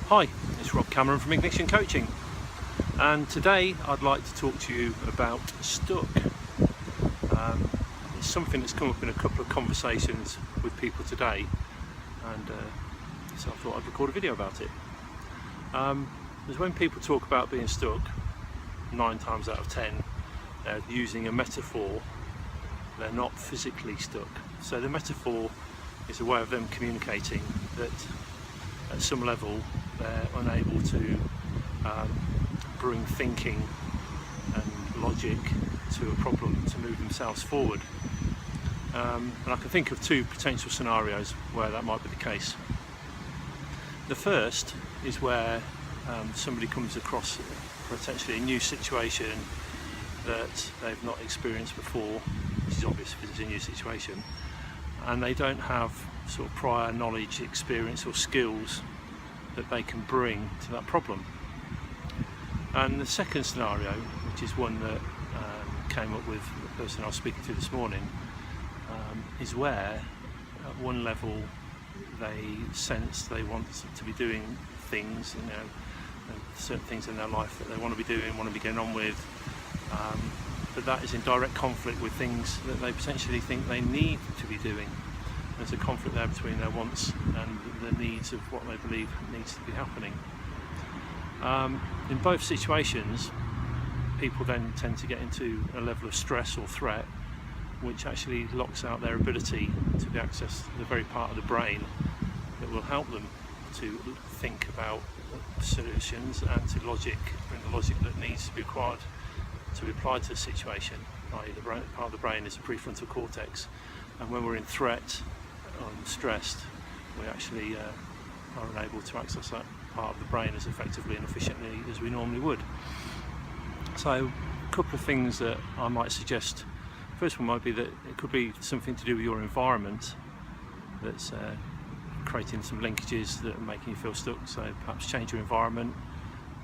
Hi, it's Rob Cameron from Ignition Coaching, and today I'd like to talk to you about stuck. It's something that's come up in a couple of conversations with people today, and so I thought I'd record a video about it. Because when people talk about being stuck, 9 times out of 10 they're using a metaphor. They're not physically stuck. So the metaphor is a way of them communicating that at some level they're unable to bring thinking and logic to a problem to move themselves forward. And I can think of 2 potential scenarios where that might be the case. The first is where somebody comes across potentially a new situation that they've not experienced before, which is obvious if it's a new situation, and they don't have sort of prior knowledge, experience or skills that they can bring to that problem. And the second scenario, which is one that came up with the person I was speaking to this morning, is where at one level they sense they want to be doing things, certain things in their life that they want to be doing, want to be getting on with, but that is in direct conflict with things that they potentially think they need to be doing. There's a conflict there between their wants and the needs of what they believe needs to be happening. In both situations, people then tend to get into a level of stress or threat which actually locks out their ability to access the very part of the brain that will help them to think about solutions and to bring the logic that needs to be required to be applied to the situation. i.e. the part of the brain is the prefrontal cortex, and when we're in threat or stressed, we actually are unable to access that part of the brain as effectively and efficiently as we normally would. So a couple of things that I might suggest. First one might be that it could be something to do with your environment that's creating some linkages that are making you feel stuck. So perhaps change your environment,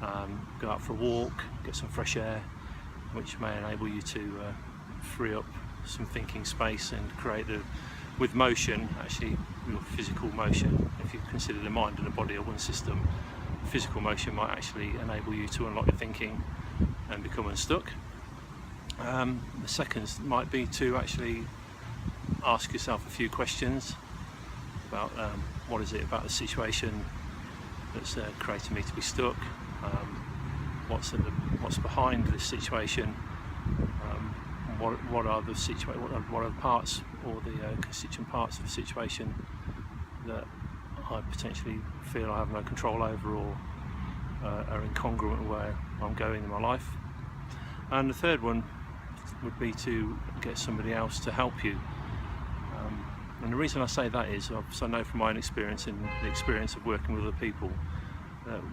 go out for a walk, get some fresh air, which may enable you to free up some thinking space and create with motion, actually your physical motion. If you consider the mind and the body are one system, physical motion might actually enable you to unlock your thinking and become unstuck. The second might be to actually ask yourself a few questions about what is it about the situation that's creating me to be stuck, what's behind this situation, what are the parts or the constituent parts of the situation that I potentially feel I have no control over or are incongruent with where I'm going in my life. And the third one would be to get somebody else to help you. And the reason I say that is, I know from my own experience and the experience of working with other people,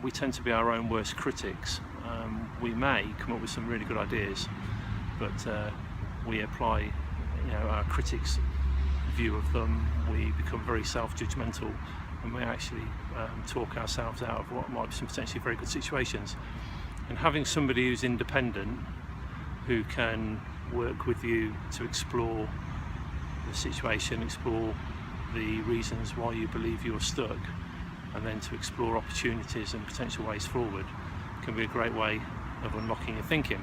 we tend to be our own worst critics. We may come up with some really good ideas, but we apply our critics' view of them. We become very self-judgmental, and we actually talk ourselves out of what might be some potentially very good situations. And having somebody who's independent, who can work with you to explore the situation, explore the reasons why you believe you're stuck, and then to explore opportunities and potential ways forward, can be a great way of unlocking your thinking.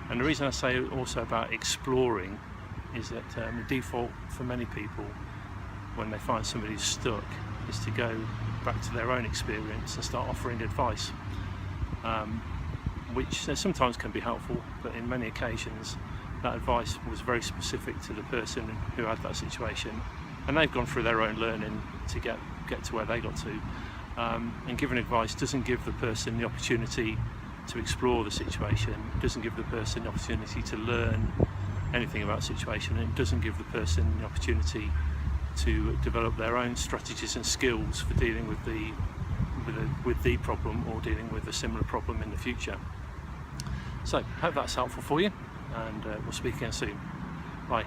And the reason I say also about exploring is that the default for many people when they find somebody who's stuck is to go back to their own experience and start offering advice, which sometimes can be helpful, but in many occasions that advice was very specific to the person who had that situation, and they've gone through their own learning to get to where they got to. And giving advice doesn't give the person the opportunity to explore the situation, it doesn't give the person the opportunity to learn anything about the situation, and it doesn't give the person the opportunity to develop their own strategies and skills for dealing with the problem or dealing with a similar problem in the future. So, hope that's helpful for you, and we'll speak again soon. Bye.